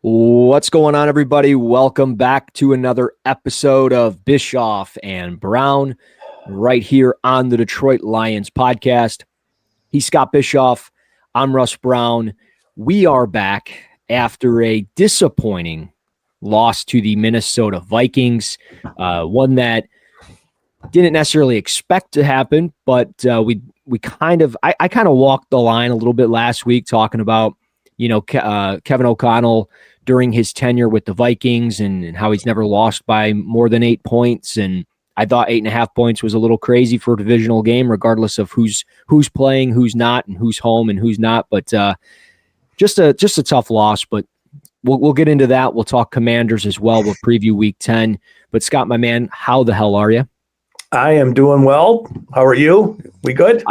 What's going on, everybody? Welcome back to another episode of Bischoff and Brown right here on the Detroit Lions podcast. He's Scott Bischoff. I'm Russ Brown. We are back after a disappointing loss to the Minnesota Vikings, one that didn't necessarily expect to happen, but I kind of walked the line a little bit last week talking about Kevin O'Connell during his tenure with the Vikings and how he's never lost by more than 8 points. And I thought 8.5 points was a little crazy for a divisional game, regardless of who's playing, who's not, and who's home and who's not. But just a tough loss. But we'll get into that. We'll talk Commanders as well. We'll preview Week 10. But Scott, my man, how the hell are you? I am doing well. How are you? We good?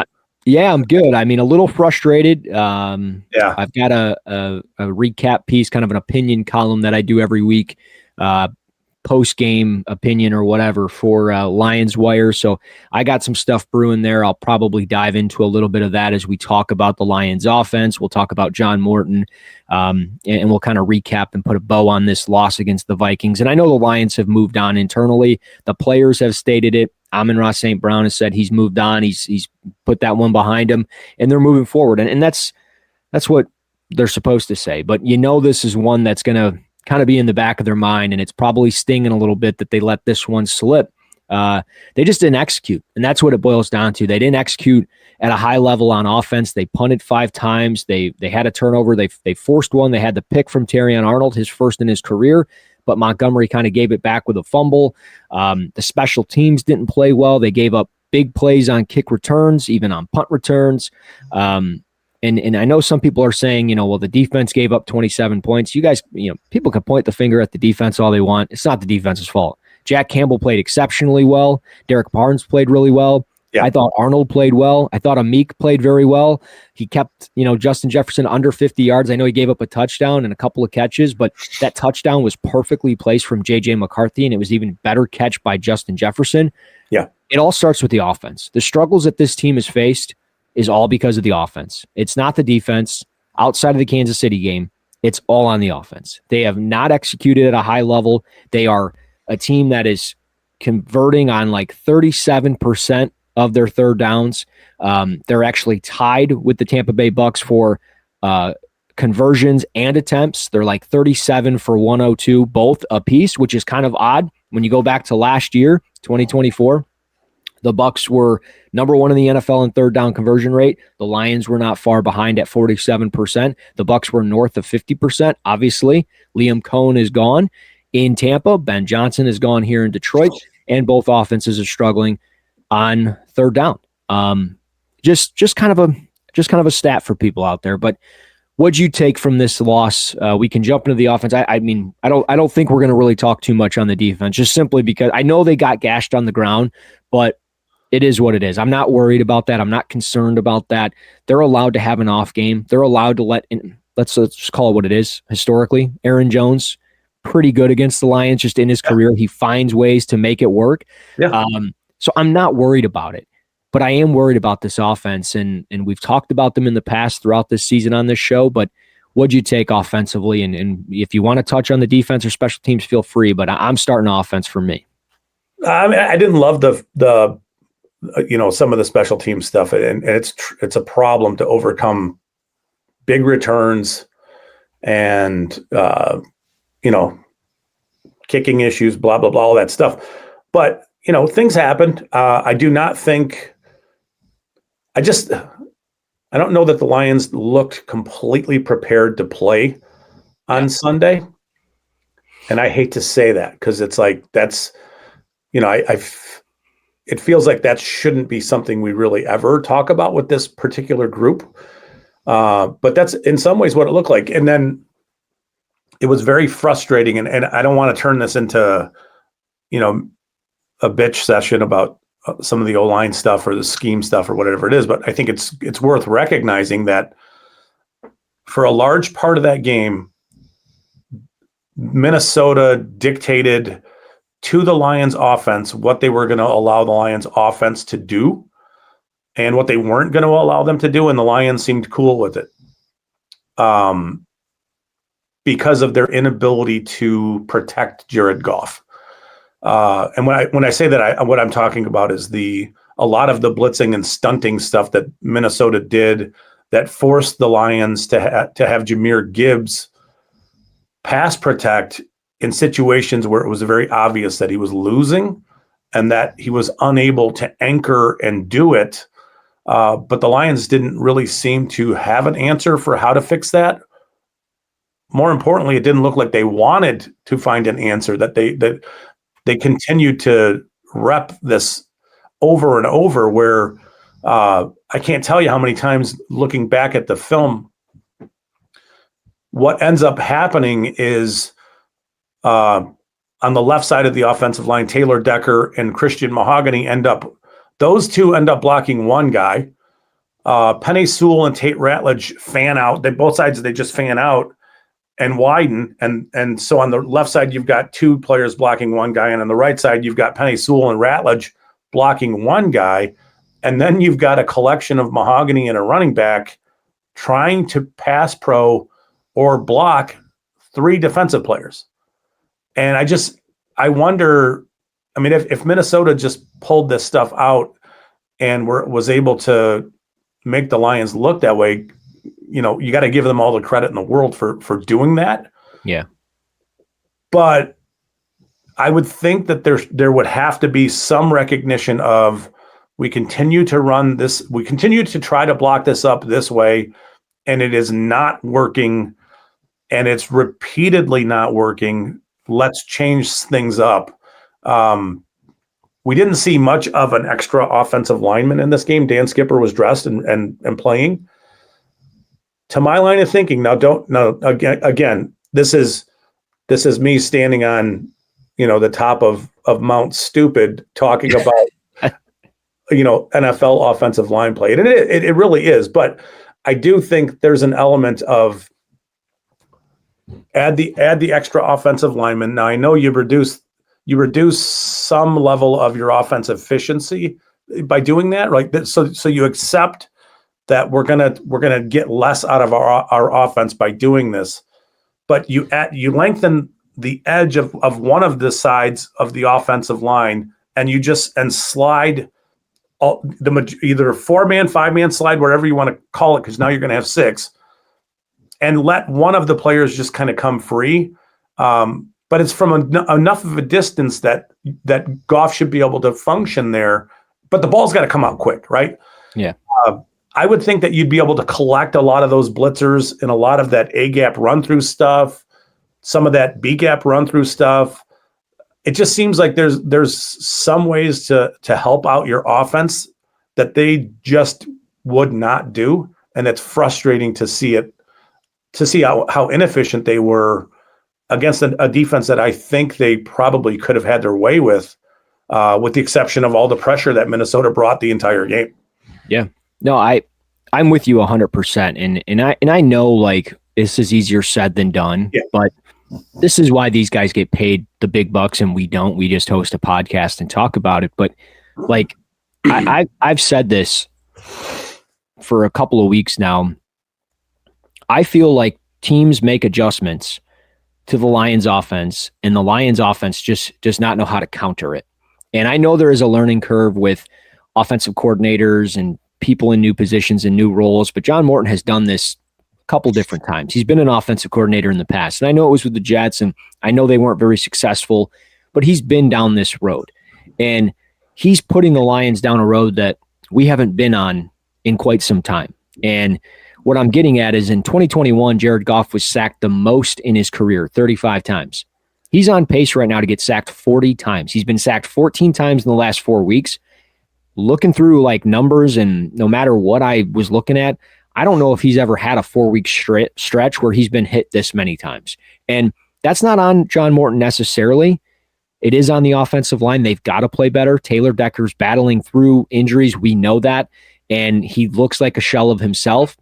Yeah, I'm good. I mean, a little frustrated. I've got a recap piece, kind of an opinion column that I do every week, post-game opinion or whatever for Lions Wire. So I got some stuff brewing there. I'll probably dive into a little bit of that as we talk about the Lions offense. We'll talk about John Morton, and we'll kind of recap and put a bow on this loss against the Vikings. And I know the Lions have moved on internally. The players have stated it. Amon-Ra St. Brown has said he's moved on. He's put that one behind him, and they're moving forward. And that's what they're supposed to say. But this is one that's going to kind of be in the back of their mind, and it's probably stinging a little bit that they let this one slip. They just didn't execute, and that's what it boils down to. They didn't execute at a high level on offense. They punted 5 times. They had a turnover. They forced one. They had the pick from Terrion Arnold, his first in his career, but Montgomery kind of gave it back with a fumble. The special teams didn't play well. They gave up big plays on kick returns, even on punt returns. And I know some people are saying, the defense gave up 27 points. You guys, people can point the finger at the defense all they want. It's not the defense's fault. Jack Campbell played exceptionally well. Derek Barnes played really well. Yeah. I thought Arnold played well. I thought Amik played very well. He kept, Justin Jefferson under 50 yards. I know he gave up a touchdown and a couple of catches, but that touchdown was perfectly placed from J.J. McCarthy, and it was even better catch by Justin Jefferson. Yeah. It all starts with the offense. The struggles that this team has faced is all because of the offense. It's not the defense. Outside of the Kansas City game, it's all on the offense. They have not executed at a high level. They are a team that is converting on like 37% of their third downs. They're actually tied with the Tampa Bay Bucks for conversions and attempts. They're like 37 for 102, both apiece, which is kind of odd. When you go back to last year, 2024, the Bucks were number 1 in the NFL in third down conversion rate. The Lions were not far behind at 47%. The Bucks were north of 50%. Obviously, Liam Cohen is gone in Tampa. Ben Johnson is gone here in Detroit, and both offenses are struggling on third down. Just kind of a stat for people out there. But what'd you take from this loss? We can jump into the offense. I don't think we're going to really talk too much on the defense, just simply because I know they got gashed on the ground, but it is what it is. I'm not worried about that. I'm not concerned about that. They're allowed to have an off game. They're allowed to let's just call it what it is. Historically, Aaron Jones, pretty good against the Lions just in his career. He finds ways to make it work. Yeah. So I'm not worried about it, but I am worried about this offense. And we've talked about them in the past throughout this season on this show, but what'd you take offensively? And if you want to touch on the defense or special teams, feel free, but I'm starting offense for me. I didn't love the some of the special team stuff, and it's a problem to overcome big returns and, kicking issues, blah, blah, blah, all that stuff. But, things happened. I do not think I don't know that the Lions looked completely prepared to play on Sunday. And I hate to say that because it's like, that's, it feels like that shouldn't be something we really ever talk about with this particular group. But that's in some ways what it looked like. And then it was very frustrating. And I don't want to turn this into, a bitch session about some of the O-line stuff or the scheme stuff or whatever it is. But I think it's worth recognizing that for a large part of that game, Minnesota dictated to the Lions offense what they were going to allow the Lions offense to do and what they weren't going to allow them to do. And the Lions seemed cool with it. because of their inability to protect Jared Goff. And when I say that, what I'm talking about is a lot of the blitzing and stunting stuff that Minnesota did that forced the Lions to have Jahmyr Gibbs pass protect in situations where it was very obvious that he was losing and that he was unable to anchor and do it. But the Lions didn't really seem to have an answer for how to fix that. More importantly, it didn't look like they wanted to find an answer, that they continued to rep this over and over, where I can't tell you how many times looking back at the film, what ends up happening is on the left side of the offensive line, Taylor Decker and Christian Mahogany those two end up blocking one guy. Penei Sewell and Tate Ratledge fan out. Both sides, they just fan out and widen. And so on the left side, you've got two players blocking one guy. And on the right side, you've got Penei Sewell and Ratledge blocking one guy. And then you've got a collection of Mahogany and a running back trying to pass pro or block three defensive players. And I wonder, I mean, if Minnesota just pulled this stuff out and was able to make the Lions look that way, you got to give them all the credit in the world for doing that. Yeah. But I would think that there would have to be some recognition of, we continue to run this, we continue to try to block this up this way, and it is not working, and it's repeatedly not working. Let's change things up. We didn't see much of an extra offensive lineman in this game. Dan Skipper was dressed and playing. To my line of thinking, again, this is me standing on, the top of Mount Stupid talking about, NFL offensive line play. And it really is. But I do think there's an element of add the extra offensive lineman. Now, I know you reduce some level of your offensive efficiency by doing that, right? So you accept that we're gonna get less out of our offense by doing this, but you lengthen the edge of one of the sides of the offensive line, and you slide either 4-man, 5-man slide, wherever you want to call it, because now you're going to have 6, and let one of the players just kind of come free. But it's from enough of a distance that Goff should be able to function there, but the ball's got to come out quick, right? Yeah. I would think that you'd be able to collect a lot of those blitzers and a lot of that A-gap run-through stuff, some of that B-gap run-through stuff. It just seems like there's some ways to help out your offense that they just would not do, and it's frustrating to see how inefficient they were against a defense that I think they probably could have had their way with the exception of all the pressure that Minnesota brought the entire game. Yeah. No, I'm with you 100%. And I know, like, this is easier said than done, but this is why these guys get paid the big bucks and we don't. We just host a podcast and talk about it. But like, I've said this for a couple of weeks now. I feel like teams make adjustments to the Lions offense, and the Lions offense just does not know how to counter it. And I know there is a learning curve with offensive coordinators and people in new positions and new roles, but John Morton has done this a couple different times. He's been an offensive coordinator in the past, and I know it was with the Jets, and I know they weren't very successful, but he's been down this road, and he's putting the Lions down a road that we haven't been on in quite some time. And what I'm getting at is in 2021, Jared Goff was sacked the most in his career, 35 times. He's on pace right now to get sacked 40 times. He's been sacked 14 times in the last 4 weeks. Looking through like numbers, and no matter what I was looking at, I don't know if he's ever had a 4-week stretch where he's been hit this many times. And that's not on John Morton necessarily. It is on the offensive line. They've got to play better. Taylor Decker's battling through injuries. We know that. And he looks like a shell of himself.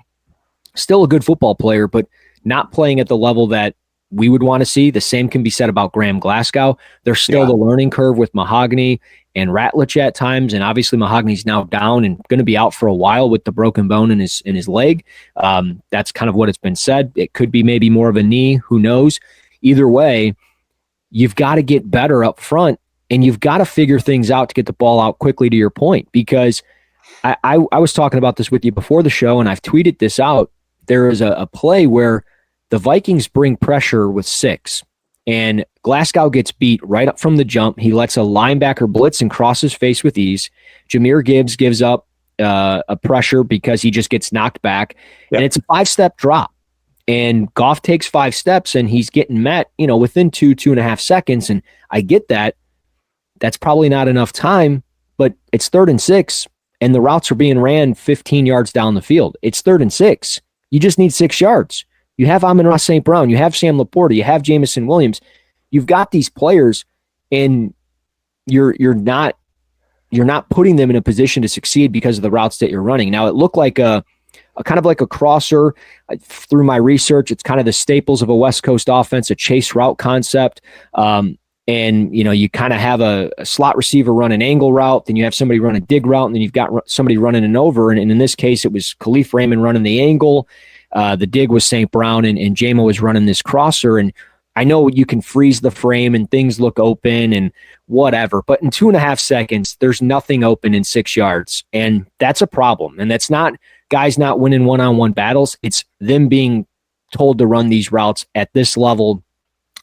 Still a good football player, but not playing at the level that we would want to see. The same can be said about Graham Glasgow. There's still the learning curve with Mahogany and Ratledge at times, and obviously Mahogany's now down and going to be out for a while with the broken bone in his leg. That's kind of what it's been said. It could be maybe more of a knee. Who knows? Either way, you've got to get better up front, and you've got to figure things out to get the ball out quickly, to your point, because I was talking about this with you before the show, and I've tweeted this out. There is a play where the Vikings bring pressure with 6, and Glasgow gets beat right up from the jump. He lets a linebacker blitz and cross his face with ease. Jahmyr Gibbs gives up a pressure because he just gets knocked back, and it's a 5-step drop. And Goff takes 5 steps, and he's getting met, within 2.5 seconds. And I get that. That's probably not enough time, but it's 3rd and 6, and the routes are being ran 15 yards down the field. It's 3rd and 6. You just need 6 yards. You have Amon-Ra St. Brown. You have Sam Laporta. You have Jamison Williams. You've got these players, and you're not putting them in a position to succeed because of the routes that you're running. Now, it looked like a kind of like a crosser. Through my research, it's kind of the staples of a West Coast offense, a chase route concept. And, you kind of have a slot receiver run an angle route, then you have somebody run a dig route, and then you've got somebody running an over. And in this case, it was Khalif Raymond running the angle. The dig was St. Brown, and Jamo was running this crosser. And I know you can freeze the frame and things look open and whatever, but in 2.5 seconds, there's nothing open in 6 yards. And that's a problem. And that's not guys not winning one-on-one battles. It's them being told to run these routes at this level,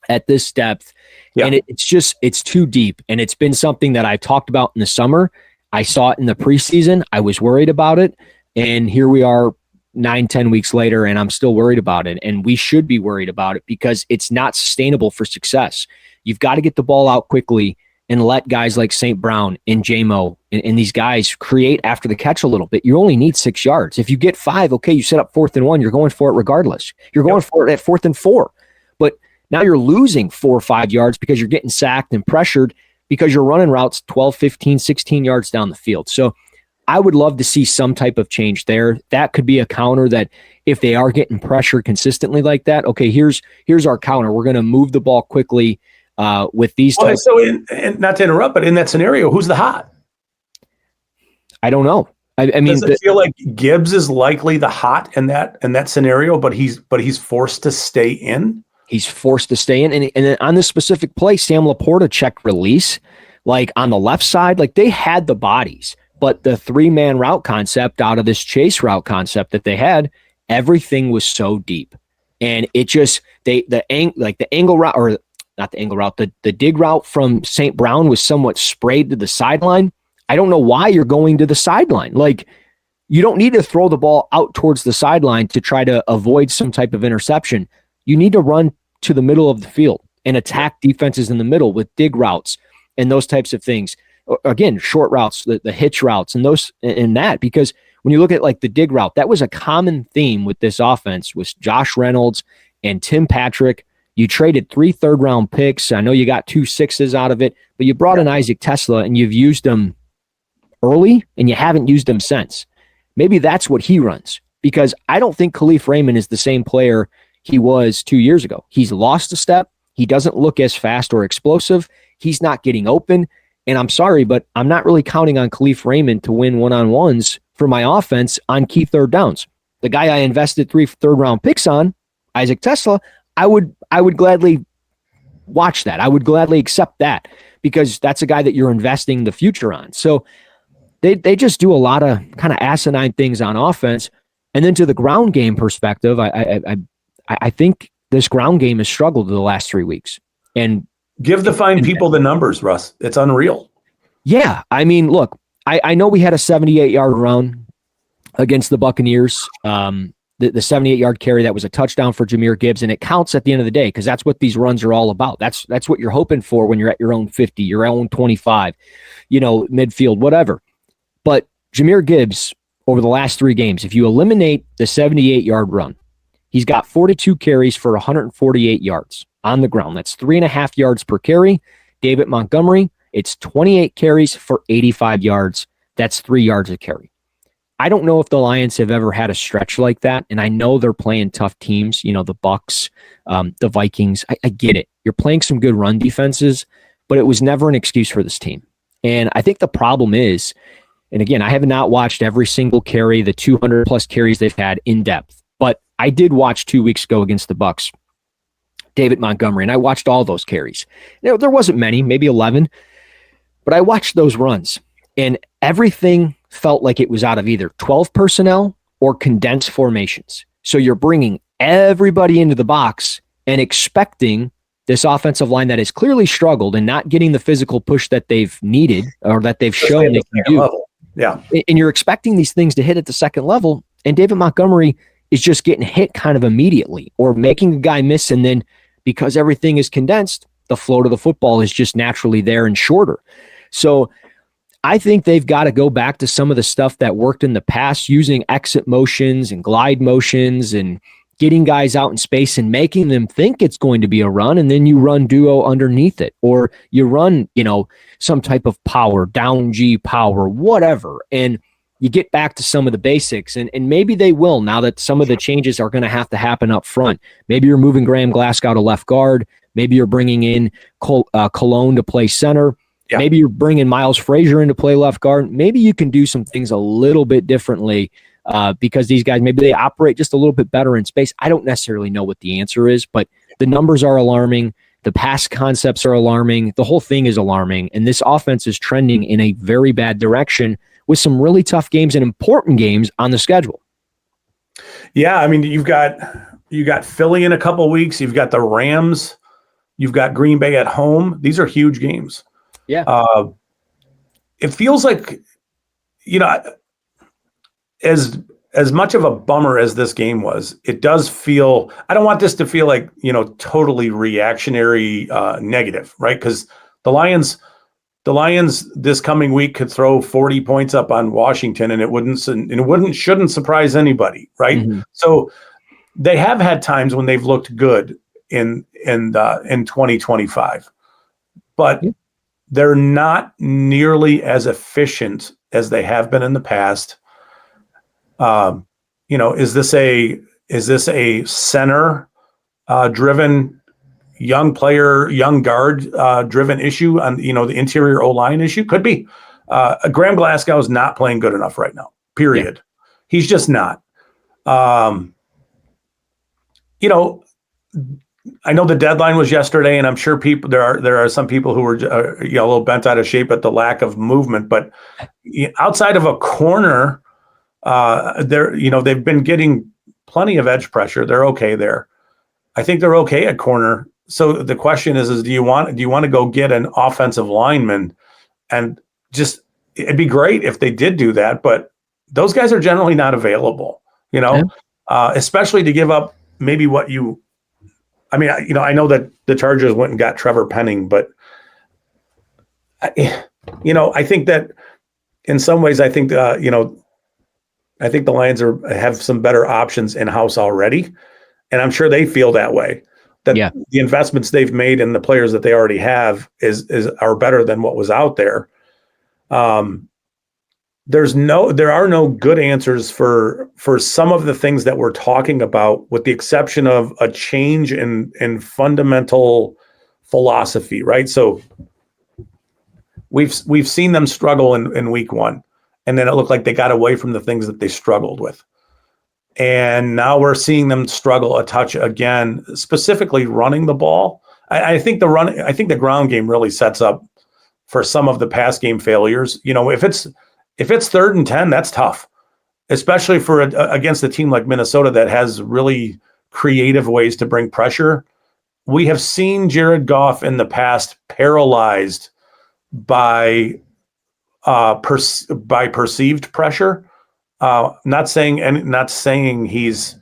at this depth. Yeah. And it's too deep. And it's been something that I talked about in the summer. I saw it in the preseason. I was worried about it. And here we are 9-10 weeks later, and I'm still worried about it. And we should be worried about it because it's not sustainable for success. You've got to get the ball out quickly and let guys like St. Brown and Jamo and these guys create after the catch a little bit. You only need 6 yards. If you get 5, okay, you set up 4th and 1, you're going for it regardless. You're going for it at 4th and 4. But now you're losing 4 or 5 yards because you're getting sacked and pressured because you're running routes 12, 15, 16 yards down the field. So I would love to see some type of change there. That could be a counter that if they are getting pressure consistently like that, okay, here's our counter. We're going to move the ball quickly with these. And not to interrupt, but in that scenario, who's the hot? I don't know. I mean, does it feel like Gibbs is likely the hot in that scenario, but he's forced to stay in? He's forced to stay in. And then on this specific play, Sam Laporta checked release, like on the left side, like they had the bodies. But the 3-man route concept out of this chase route concept that they had, everything was so deep. And it just, the angle route, or not the angle route, the dig route from St. Brown was somewhat sprayed to the sideline. I don't know why you're going to the sideline. Like, you don't need to throw the ball out towards the sideline to try to avoid some type of interception. You need to run to the middle of the field and attack defenses in the middle with dig routes and those types of things. Again, short routes, the hitch routes, and those and that, because when you look at like the dig route, that was a common theme with this offense was Josh Reynolds and Tim Patrick. You traded 3 third-round picks. I know you got 2 6s out of it, but you brought in Isaac Tesla and you've used them early and you haven't used them since. Maybe that's what he runs, because I don't think Khalif Raymond is the same player he was 2 years ago. He's lost a step. He doesn't look as fast or explosive. He's not getting open. And I'm sorry, but I'm not really counting on Khalif Raymond to win one-on-ones for my offense on key third downs. The guy I invested 3 third-round picks on, Isaac Tesla, I would gladly watch that. I would gladly accept that because that's a guy that you're investing the future on. So they just do a lot of kind of asinine things on offense. And then to the ground game perspective, I think this ground game has struggled the last 3 weeks. And give the fine people the numbers, Russ. It's unreal. Yeah. I mean, look, I know we had a 78-yard run against the Buccaneers. The 78-yard carry, that was a touchdown for Jahmyr Gibbs, and it counts at the end of the day because that's what these runs are all about. That's what you're hoping for when you're at your own 50, your own 25, midfield, whatever. But Jahmyr Gibbs, over the last 3 games, if you eliminate the 78-yard run, he's got 42 carries for 148 yards on the ground. That's 3.5 yards per carry. David Montgomery, it's 28 carries for 85 yards. That's 3 yards a carry. I don't know if the Lions have ever had a stretch like that. And I know they're playing tough teams, the Bucks, the Vikings. I get it. You're playing some good run defenses, but it was never an excuse for this team. And I think the problem is, and again, I have not watched every single carry, the 200 plus carries they've had in depth, but I did watch 2 weeks ago against the Bucks, David Montgomery, and I watched all those carries. There wasn't many, maybe 11, but I watched those runs, and everything felt like it was out of either 12 personnel or condensed formations. So you're bringing everybody into the box and expecting this offensive line that has clearly struggled and not getting the physical push that they've needed or that they've shown they can do. Level. Yeah. And you're expecting these things to hit at the second level, and David Montgomery is just getting hit kind of immediately or making a guy miss, and then because everything is condensed, the flow to the football is just naturally there and shorter. So I think they've got to go back to some of the stuff that worked in the past, using exit motions and glide motions and getting guys out in space and making them think it's going to be a run, and then you run duo underneath it, or you run, some type of power, down G power, whatever, and you get back to some of the basics, and maybe they will now that some of the changes are going to have to happen up front. Maybe you're moving Graham Glasgow to left guard. Maybe you're bringing in Cologne to play center. Yeah. Maybe you're bringing Miles Frazier in to play left guard. Maybe you can do some things a little bit differently because these guys, maybe they operate just a little bit better in space. I don't necessarily know what the answer is, but the numbers are alarming. The pass concepts are alarming. The whole thing is alarming. And this offense is trending in a very bad direction with some really tough games and important games on the schedule. Yeah, I mean, you got Philly in a couple of weeks. You've got the Rams. You've got Green Bay at home. These are huge games. Yeah. It feels like, as much of a bummer as this game was, it does feel, I don't want this to feel like, totally reactionary, negative, right? Because the Lions this coming week could throw 40 points up on Washington, and it shouldn't surprise anybody, right? Mm-hmm. So they have had times when they've looked good in 2025, but they're not nearly as efficient as they have been in the past. Is this a center driven young guard driven issue on the interior O-line issue? Could be. Graham Glasgow is not playing good enough right now. Period. Yeah. He's just not. I know the deadline was yesterday, and I'm sure there are some people who were a little bent out of shape at the lack of movement. But outside of a corner, they've been getting plenty of edge pressure. They're okay there. I think they're okay at corner. So the question is do you want to go get an offensive lineman? And just, it'd be great if they did do that, but those guys are generally not available. Especially to give up maybe what you. I mean, I know that the Chargers went and got Trevor Penning, but I think that in some ways, I think the Lions have some better options in-house already, and I'm sure they feel that way. That the investments they've made and the players that they already have are better than what was out there. There are no good answers for some of the things that we're talking about, with the exception of a change in fundamental philosophy, right? So we've seen them struggle in week one, and then it looked like they got away from the things that they struggled with. And now we're seeing them struggle a touch again, specifically running the ball. I think the ground game really sets up for some of the pass game failures. If it's 3rd and 10, that's tough, especially against a team like Minnesota that has really creative ways to bring pressure. We have seen Jared Goff in the past paralyzed by perceived pressure. Not saying he's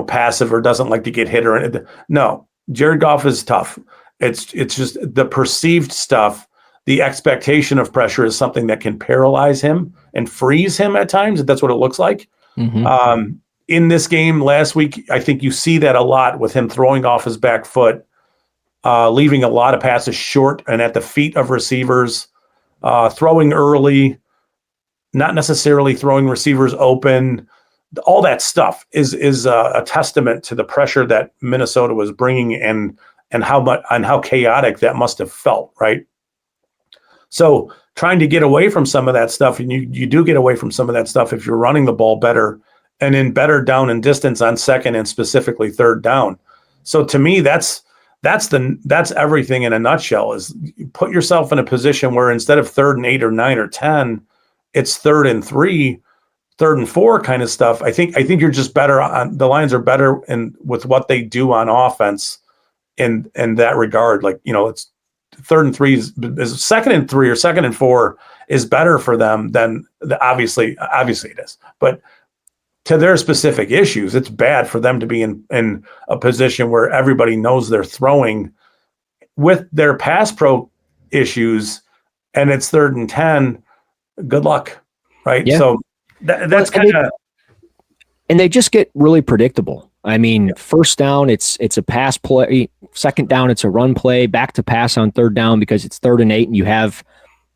passive or doesn't like to get hit or anything. No, Jared Goff is tough. It's just the perceived stuff. The expectation of pressure is something that can paralyze him and freeze him at times. That's what it looks like. Mm-hmm. In this game last week, I think you see that a lot with him throwing off his back foot, leaving a lot of passes short and at the feet of receivers, throwing early. not necessarily throwing receivers open. All that stuff is a testament to the pressure that Minnesota was bringing and how chaotic that must have felt, right? So trying to get away from some of that stuff, and you do get away from some of that stuff if you're running the ball better and in better down and distance on second and specifically third down. So to me, that's everything in a nutshell. Is you put yourself in a position where instead of 3rd and 8 or 9 or 10, it's 3rd and 3, 3rd and 4 kind of stuff. I think you're just better on the Lions are better with what they do on offense in that regard. Like, it's 3rd and 3 is 2nd and 3 or 2nd and 4 is better for them than obviously it is. But to their specific issues, it's bad for them to be in a position where everybody knows they're throwing with their pass pro issues, and it's 3rd and 10. Good luck, right? Yeah. So that's kind of, and they just get really predictable. I mean, first down, it's a pass play. Second down, it's a run play. Back to pass on 3rd down because it's 3rd and 8, and you have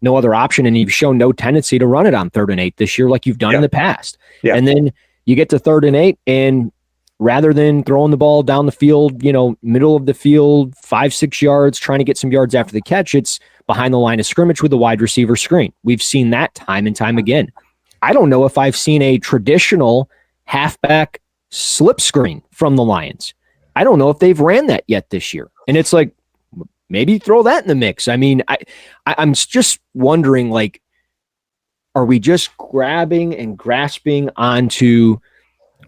no other option, and you've shown no tendency to run it on 3rd and 8 this year like you've done in the past. Yeah. And then you get to 3rd and 8, and rather than throwing the ball down the field, middle of the field, 5-6 yards, trying to get some yards after the catch, it's behind the line of scrimmage with a wide receiver screen. We've seen that time and time again. I don't know if I've seen a traditional halfback slip screen from the Lions. I don't know if they've ran that yet this year. And it's like, maybe throw that in the mix. I mean, I'm just wondering, like, are we just grabbing and grasping onto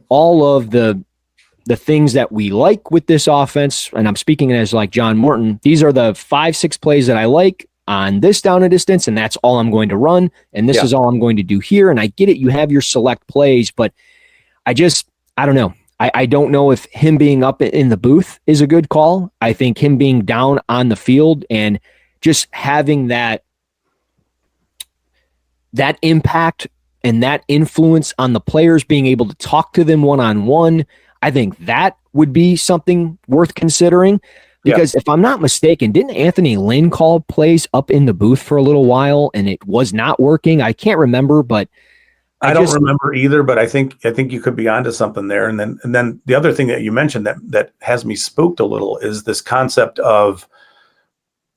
all of the things that we like with this offense? And I'm speaking as like John Morton. These are the 5-6 plays that I like on this down and distance, and that's all I'm going to run. And this is all I'm going to do here. And I get it. You have your select plays, but I don't know. I don't know if him being up in the booth is a good call. I think him being down on the field and just having that impact and that influence on the players, being able to talk to them one-on-one, I think that would be something worth considering. Because if I'm not mistaken, didn't Anthony Lynn call plays up in the booth for a little while and it was not working? I can't remember, but I don't remember either, but I think you could be onto something there. And then the other thing that you mentioned that has me spooked a little is this concept of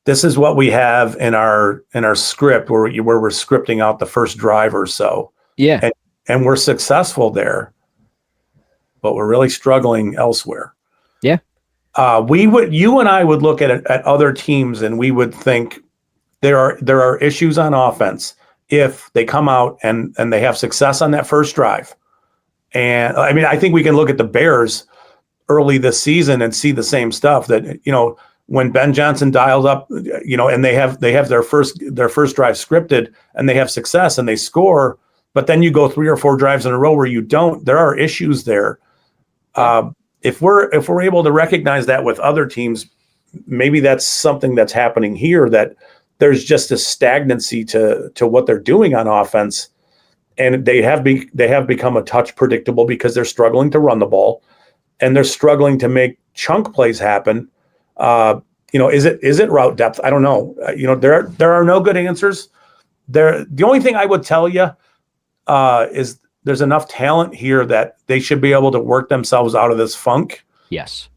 this is what we have in our script where we're scripting out the first drive or so. Yeah. And we're successful there, but we're really struggling elsewhere. Yeah. You and I would look at other teams and we would think there are issues on offense if they come out and they have success on that first drive. And I mean, I think we can look at the Bears early this season and see the same stuff that, when Ben Johnson dialed up, and they have their first drive scripted and they have success and they score, but then you go 3 or 4 drives in a row where you don't, there are issues there. If we're able to recognize that with other teams, maybe that's something that's happening here, that there's just a stagnancy to what they're doing on offense, and they have become a touch predictable because they're struggling to run the ball and they're struggling to make chunk plays happen. Is it route depth? I don't know. There are no good answers. The only thing I would tell you is there's enough talent here that they should be able to work themselves out of this funk. Yes.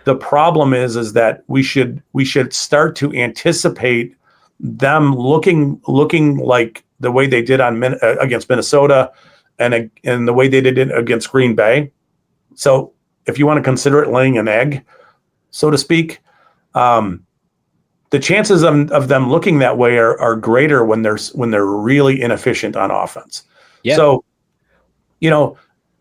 The problem is that we should start to anticipate them looking like the way they did against Minnesota and the way they did it against Green Bay. So if you want to consider it laying an egg, so to speak, the chances of them looking that way are greater when they're really inefficient on offense. Yeah. So,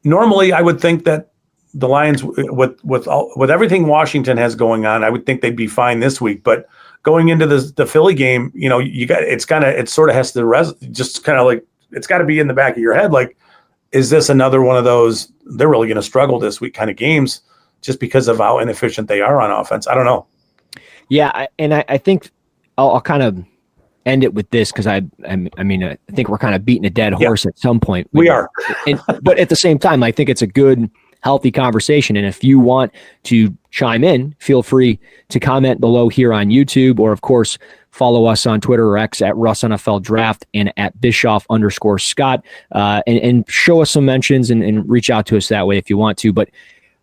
normally I would think that the Lions, with everything Washington has going on, I would think they'd be fine this week. But going into the Philly game, it sort of has to just kind of like, it's got to be in the back of your head. Like, is this another one of those, they're really going to struggle this week kind of games just because of how inefficient they are on offense? I don't know. Yeah. I think I'll kind of end it with this, because I think we're kind of beating a dead horse at some point. We are. But at the same time, I think it's a good healthy conversation. And if you want to chime in, feel free to comment below here on YouTube, or of course, follow us on Twitter or X at Russ NFL Draft and at Bischoff_Scott, and show us some mentions and reach out to us that way if you want to. But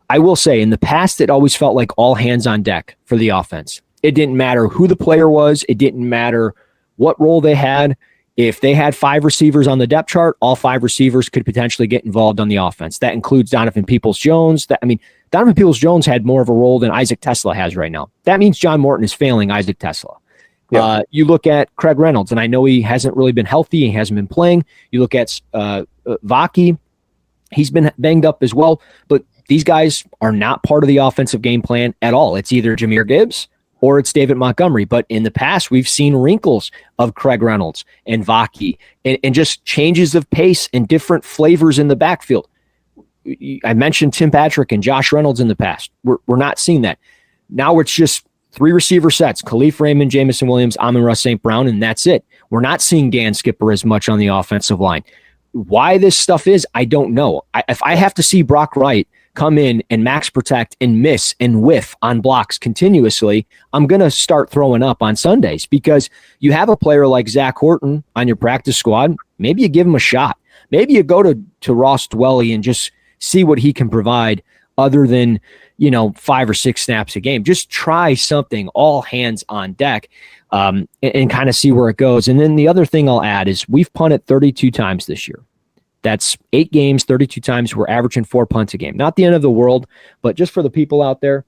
I will say, in the past, it always felt like all hands on deck for the offense. It didn't matter who the player was. It didn't matter what role they had. If they had 5 receivers on the depth chart, all 5 receivers could potentially get involved on the offense. That includes Donovan Peoples-Jones. Donovan Peoples-Jones had more of a role than Isaac Tesla has right now. That means John Morton is failing Isaac Tesla. Yeah. You look at Craig Reynolds, and I know he hasn't really been healthy. He hasn't been playing. You look at Vaki. He's been banged up as well. But these guys are not part of the offensive game plan at all. It's either Jahmyr Gibbs or it's David Montgomery. But in the past, we've seen wrinkles of Craig Reynolds and Vaki and just changes of pace and different flavors in the backfield. I mentioned Tim Patrick and Josh Reynolds in the past. We're not seeing that. Now it's just 3 receiver sets: Khalif Raymond, Jamison Williams, Amon-Ra St. Brown, and that's it. We're not seeing Dan Skipper as much on the offensive line. Why this stuff is, I don't know. If I have to see Brock Wright come in and max protect and miss and whiff on blocks continuously, I'm going to start throwing up on Sundays, because you have a player like Zach Horton on your practice squad. Maybe you give him a shot. Maybe you go to Ross Dwelly and just see what he can provide other than, 5 or 6 snaps a game. Just try something, all hands on deck, and kind of see where it goes. And then the other thing I'll add is we've punted 32 times this year. That's 8 games, 32 times. We're averaging 4 punts a game. Not the end of the world, but just for the people out there,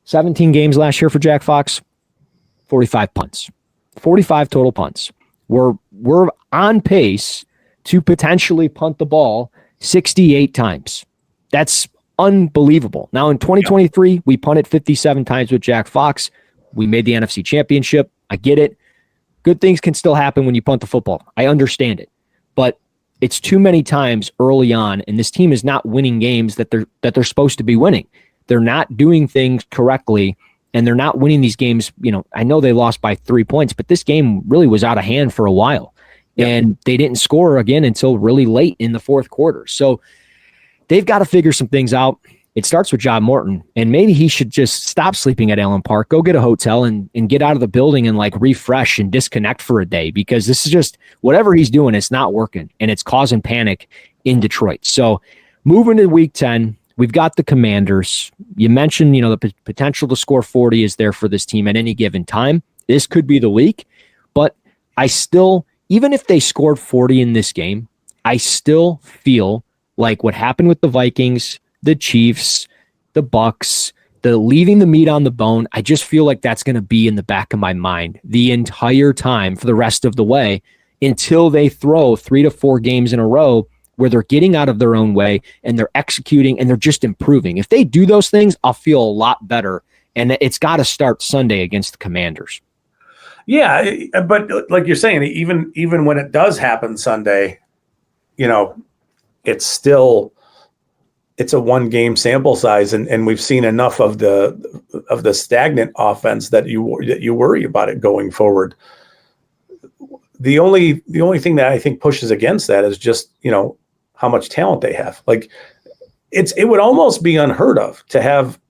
17 games last year for Jack Fox, 45 punts, 45 total punts. We're on pace to potentially punt the ball 68 times. That's unbelievable. Now in 2023, we punted 57 times with Jack Fox. We made the NFC Championship. I get it. Good things can still happen when you punt the football. I understand it. But it's too many times early on, and this team is not winning games that they're supposed to be winning. They're not doing things correctly, and they're not winning these games. I know they lost by 3 points, but this game really was out of hand for a while, and they didn't score again until really late in the fourth quarter. So they've got to figure some things out. It starts with John Morton, and maybe he should just stop sleeping at Allen Park, go get a hotel and get out of the building and refresh and disconnect for a day, because this is just whatever he's doing, it's not working, and it's causing panic in Detroit. So moving to week 10, we've got the Commanders. You mentioned, the potential to score 40 is there for this team at any given time. This could be the week, but I still, even if they scored 40 in this game, I still feel like what happened with the Vikings, the Chiefs, the Bucks, the leaving the meat on the bone, I just feel like that's going to be in the back of my mind the entire time for the rest of the way until they throw 3 to 4 games in a row where they're getting out of their own way and they're executing and they're just improving. If they do those things, I'll feel a lot better. And it's got to start Sunday against the Commanders. Yeah, but like you're saying, even when it does happen Sunday, it's still it's a 1-game sample size, and we've seen enough of the stagnant offense that you worry about it going forward. The only thing that I think pushes against that is just how much talent they have. It would almost be unheard of to have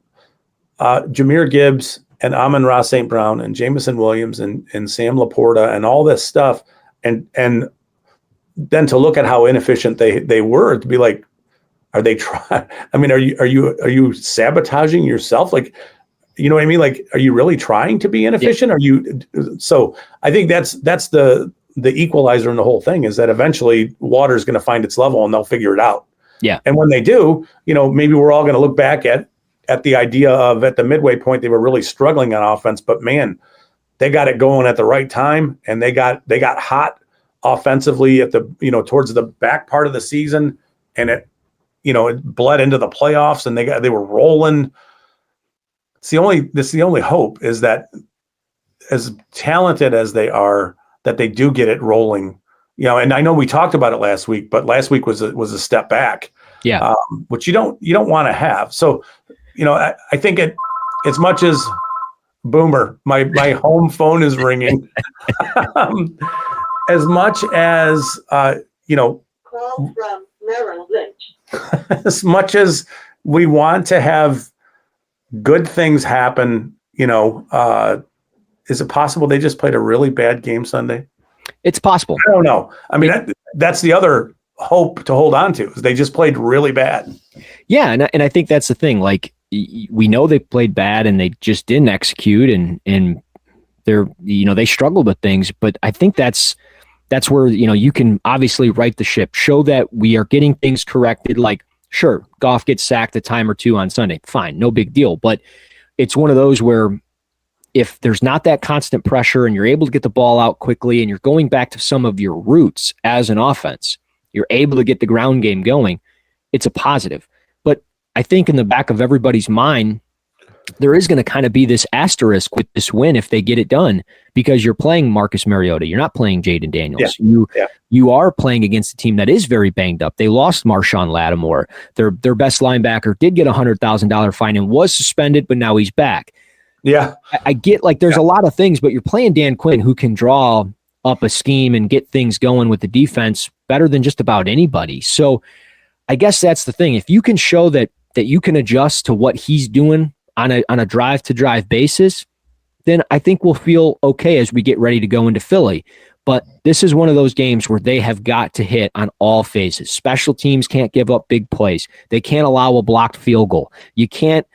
Jahmyr Gibbs and Amon-Ra St. Brown and Jamison Williams and Sam Laporta and all this stuff, and then to look at how inefficient they were, to be like, are they trying? I mean, are you sabotaging yourself? You know what I mean? Are you really trying to be inefficient? Yeah. Are you? So I think that's the equalizer in the whole thing, is that eventually water is going to find its level and they'll figure it out. Yeah. And when they do, maybe we're all going to look back at the idea of, at the midway point, they were really struggling on offense, but man, they got it going at the right time, and they got hot offensively at the towards the back part of the season, and it bled into the playoffs, and they were rolling. It's the only hope, is that as talented as they are, that they do get it rolling. And I know we talked about it last week, but last week was a step back. Yeah. Which you don't want to have. So, I think as much as Boomer, my home phone is ringing. As much as, call from Merrill Lynch. as much as we want to have good things happen. Is it possible they just played a really bad game Sunday? It's possible. I don't know. I mean, that's the other hope to hold on to, is they just played really bad. Yeah, and I think that's the thing. Like, we know they played bad and they just didn't execute, and they're, they struggled with things. But I think that's where, you can obviously right the ship, show that we are getting things corrected. Like, sure, Goff gets sacked a time or two on Sunday. Fine, no big deal. But it's one of those where if there's not that constant pressure and you're able to get the ball out quickly and you're going back to some of your roots as an offense, you're able to get the ground game going, it's a positive. But I think in the back of everybody's mind, there is going to kind of be this asterisk with this win if they get it done, because you're playing Marcus Mariota. You're not playing Jaden Daniels. You are playing against a team that is very banged up. They lost Marshawn Lattimore. Their best linebacker did get a $100,000 fine and was suspended, but now he's back. Yeah. I get, like, there's a lot of things, but you're playing Dan Quinn, who can draw up a scheme and get things going with the defense better than just about anybody. So I guess that's the thing. If you can show that you can adjust to what he's doing on a drive to drive basis, then I think we'll feel okay as we get ready to go into Philly. But this is one of those games where they have got to hit on all phases. Special teams can't give up big plays. They can't allow a blocked field goal. You can't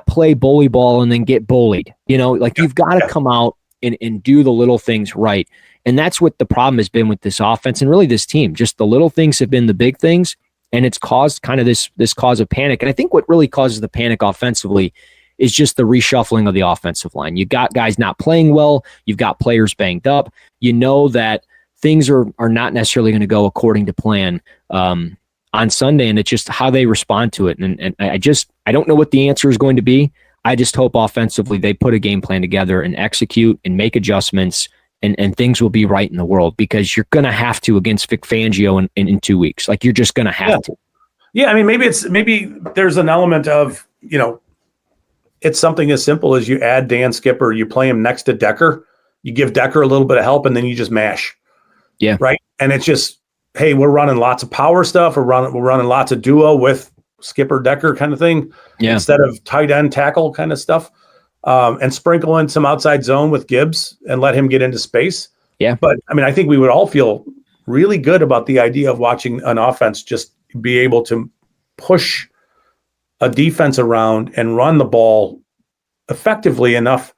play bully ball and then get bullied. You've got to come out and do the little things right. And that's what the problem has been with this offense and really this team. Just the little things have been the big things, and it's caused kind of this cause of panic. And I think what really causes the panic offensively is just the reshuffling of the offensive line. You got guys not playing well. You've got players banged up. You know that things are not necessarily going to go according to plan on Sunday, and it's just how they respond to it. And I don't know what the answer is going to be. I just hope offensively they put a game plan together and execute and make adjustments, and things will be right in the world, because you're going to have to against Vic Fangio in 2 weeks. Like, you're just going to have to. Yeah, I mean, maybe there's an element of, it's something as simple as you add Dan Skipper, you play him next to Decker, you give Decker a little bit of help, and then you just mash. Yeah. Right? And it's just, hey, we're running lots of power stuff. We're running lots of duo with Skipper Decker kind of thing, instead of tight end tackle kind of stuff, and sprinkle in some outside zone with Gibbs and let him get into space. Yeah. But I mean, I think we would all feel really good about the idea of watching an offense just be able to push a defense around and run the ball effectively enough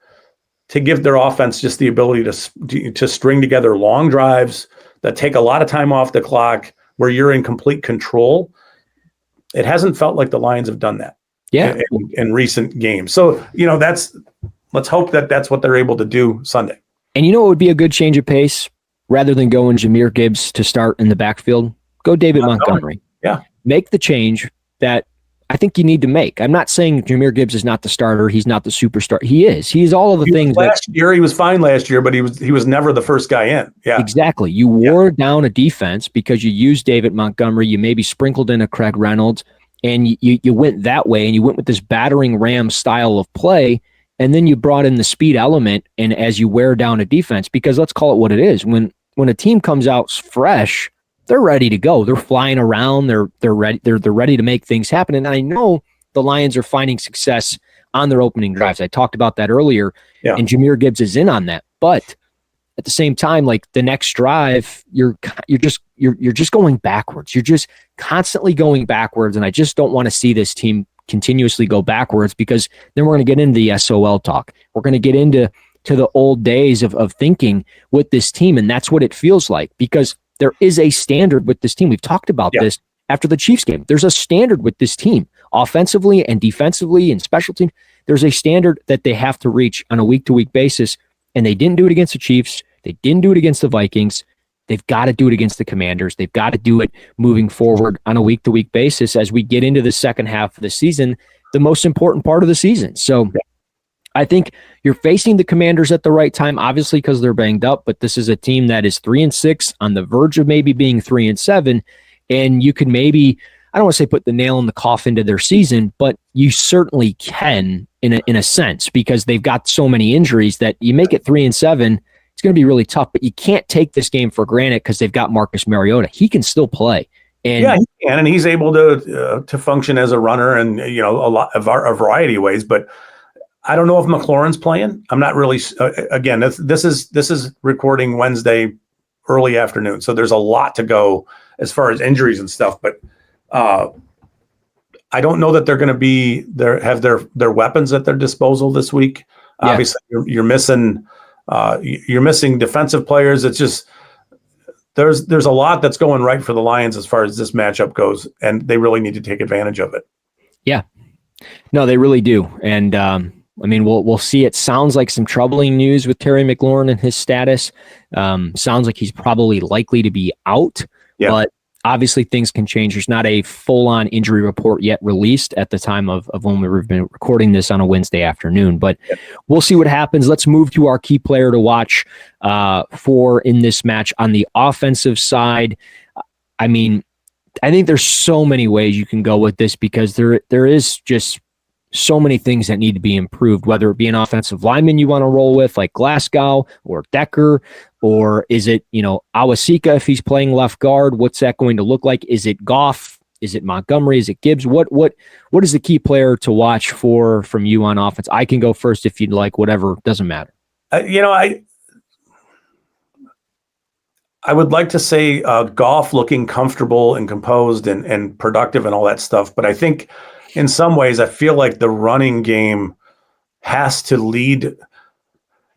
to give their offense just the ability to string together long drives that take a lot of time off the clock, where you're in complete control. It hasn't felt like the Lions have done that in recent games. So, let's hope that that's what they're able to do Sunday. And what would be a good change of pace? Rather than going Jahmyr Gibbs to start in the backfield, go David Montgomery. Yeah. Make the change that I think you need to make. I'm not saying Jahmyr Gibbs is not the starter. He's not the superstar. He is. He's all of the things. Last year, he was fine last year, but he was never the first guy in. Yeah, exactly. You wore down a defense because you used David Montgomery. You maybe sprinkled in a Craig Reynolds, and you went that way, and you went with this battering ram style of play, and then you brought in the speed element. And as you wear down a defense, because let's call it what it is, when a team comes out fresh, they're ready to go. They're flying around. They're ready. They're ready to make things happen. And I know the Lions are finding success on their opening drives. I talked about that earlier, and Jahmyr Gibbs is in on that. But at the same time, like the next drive, you're just going backwards. You're just constantly going backwards, and I just don't want to see this team continuously go backwards, because then we're going to get into the SOL talk. We're going to get into the old days of thinking with this team, and that's what it feels like, because there is a standard with this team. We've talked about this after the Chiefs game. There's a standard with this team, offensively and defensively and special teams. There's a standard that they have to reach on a week-to-week basis, and they didn't do it against the Chiefs. They didn't do it against the Vikings. They've got to do it against the Commanders. They've got to do it moving forward on a week-to-week basis as we get into the second half of the season, the most important part of the season. So I think you're facing the Commanders at the right time, obviously because they're banged up, but this is a team that is 3-6, on the verge of maybe being 3-7, and you could maybe, I don't want to say put the nail in the coffin to their season, but you certainly can in a sense, because they've got so many injuries that you make it 3-7, it's going to be really tough. But you can't take this game for granted because they've got Marcus Mariota. He can still play, And yeah, he can, and he's able to function as a runner, and a variety of ways. But I don't know if McLaurin's playing. I'm not really. Again, this is recording Wednesday early afternoon, so there's a lot to go as far as injuries and stuff. But I don't know that they're going to have their weapons at their disposal this week. Yeah. Obviously, you're missing defensive players. It's just there's a lot that's going right for the Lions as far as this matchup goes, and they really need to take advantage of it. Yeah, no, they really do. And we'll see. It sounds like some troubling news with Terry McLaurin and his status. Sounds like he's probably likely to be out, but obviously things can change. There's not a full-on injury report yet released at the time of when we've been recording this on a Wednesday afternoon, but we'll see what happens. Let's move to our key player to watch for in this match on the offensive side. I think there's so many ways you can go with this because there is just so many things that need to be improved, whether it be an offensive lineman you want to roll with like Glasgow or Decker, or is it, Awasika if he's playing left guard? What's that going to look like? Is it Goff? Is it Montgomery? Is it Gibbs? What is the key player to watch for from you on offense? I can go first if you'd like, whatever, doesn't matter. I would like to say Goff looking comfortable and composed and productive and all that stuff, but I think in some ways, I feel like the running game has to lead.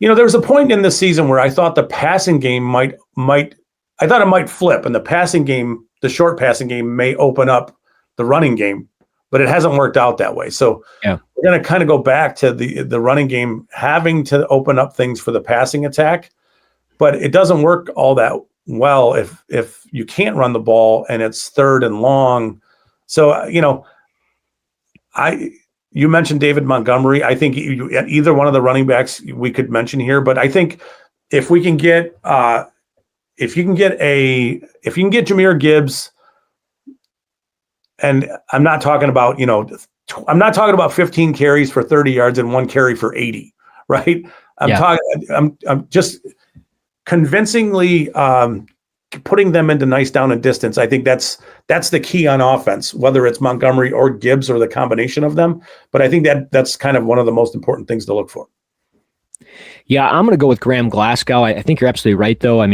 There was a point in the season where I thought the passing game might flip, and the short passing game may open up the running game, but it hasn't worked out that way. So we're going to kind of go back to the running game having to open up things for the passing attack, but it doesn't work all that well if you can't run the ball and it's third and long. So, you mentioned David Montgomery. I think either one of the running backs we could mention here, but I think if you can get Jahmyr Gibbs, and I'm not talking about 15 carries for 30 yards and 1 carry for 80, right? I'm just convincingly putting them into nice down and distance. I think that's the key on offense, whether it's Montgomery or Gibbs or the combination of them. But I think that's kind of one of the most important things to look for. Yeah, I'm going to go with Graham Glasgow. I think you're absolutely right, though. I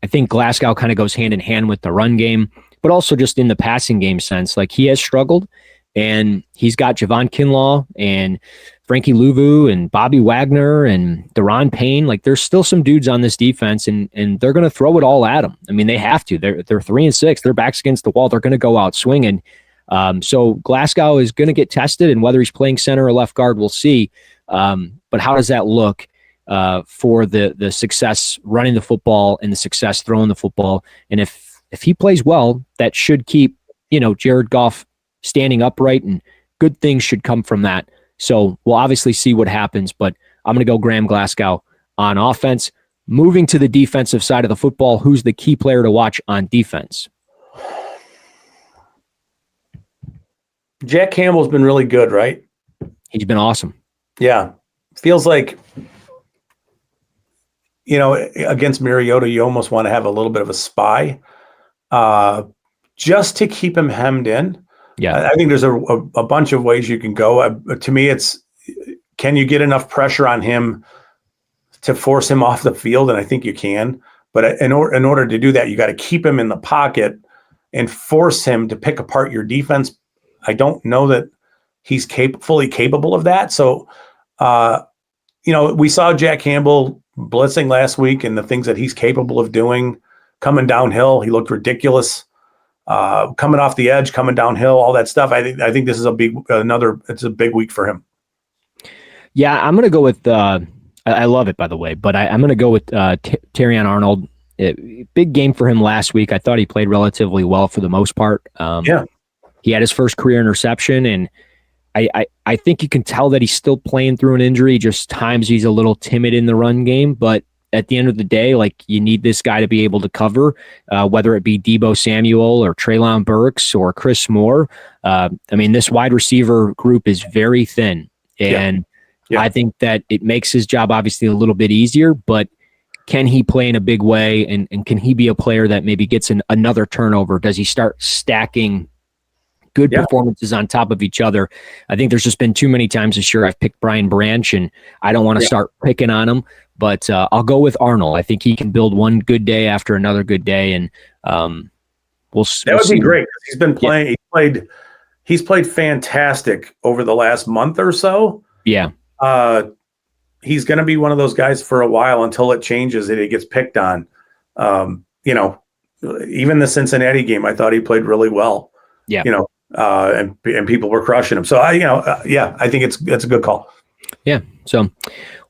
think Glasgow kind of goes hand in hand with the run game, but also just in the passing game sense. Like, he has struggled, and he's got Javon Kinlaw and Frankie Louvu and Bobby Wagner and Deron Payne. Like, there's still some dudes on this defense, and they're going to throw it all at them. They have to. They're 3-6. Their backs against the wall. They're going to go out swinging. So Glasgow is going to get tested, and whether he's playing center or left guard, we'll see. But how does that look for the success running the football and the success throwing the football? And if he plays well, that should keep Jared Goff standing upright, and good things should come from that. So we'll obviously see what happens, but I'm going to go Graham Glasgow on offense. Moving to the defensive side of the football, who's the key player to watch on defense? Jack Campbell's been really good, right? He's been awesome. Yeah. Feels like, against Mariota, you almost want to have a little bit of a spy just to keep him hemmed in. Yeah, I think there's a bunch of ways you can go. To me, it's, can you get enough pressure on him to force him off the field? And I think you can. But in order to do that, you got to keep him in the pocket and force him to pick apart your defense. I don't know that he's fully capable of that. So, we saw Jack Campbell blitzing last week, and the things that he's capable of doing, coming downhill, he looked ridiculous. Coming off the edge, coming downhill, all that stuff. I think this is it's a big week for him. Yeah, I'm going to go with, I love it, by the way, but I'm going to go with Terrion Arnold. Big game for him last week. I thought he played relatively well for the most part. He had his first career interception, and I think you can tell that he's still playing through an injury. Just times he's a little timid in the run game, but at the end of the day, like, you need this guy to be able to cover, whether it be Deebo Samuel or Treylon Burks or Chris Moore. This wide receiver group is very thin, and I think that it makes his job obviously a little bit easier, but can he play in a big way, and can he be a player that maybe gets another turnover? Does he start stacking good performances on top of each other? I think there's just been too many times this year I've picked Brian Branch, and I don't want to start picking on him, but I'll go with Arnold. I think he can build one good day after another good day, and we'll be great. He's been playing. He's played fantastic over the last month or so. Yeah. He's going to be one of those guys for a while until it changes and he gets picked on. Even the Cincinnati game, I thought he played really well. Yeah. And people were crushing him. So I think it's a good call. Yeah. So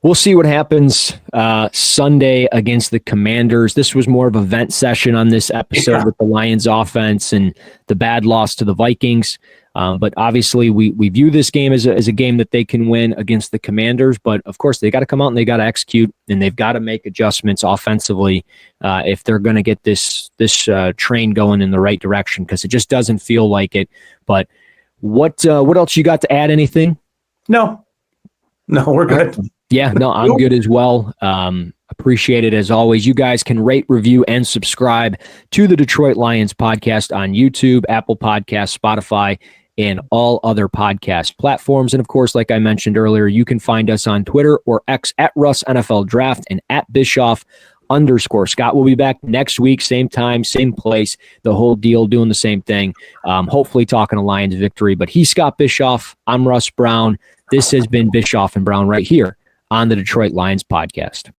we'll see what happens Sunday against the Commanders. This was more of a vent session on this episode with the Lions offense and the bad loss to the Vikings. But obviously we view this game as a game that they can win against the Commanders. But of course they got to come out and they got to execute, and they've got to make adjustments offensively if they're going to get this train going in the right direction, because it just doesn't feel like it. But what else you got to add? Anything? No, we're good. Yeah, no, I'm good as well. Appreciate it as always. You guys can rate, review, and subscribe to the Detroit Lions podcast on YouTube, Apple Podcasts, Spotify, and all other podcast platforms. And of course, like I mentioned earlier, you can find us on Twitter or X at Russ NFL Draft and at Bischoff_Scott. We'll be back next week, same time, same place, the whole deal, doing the same thing. Hopefully talking a Lions victory. But he's Scott Bischoff. I'm Russ Brown. This has been Bischoff and Brown right here on the Detroit Lions podcast.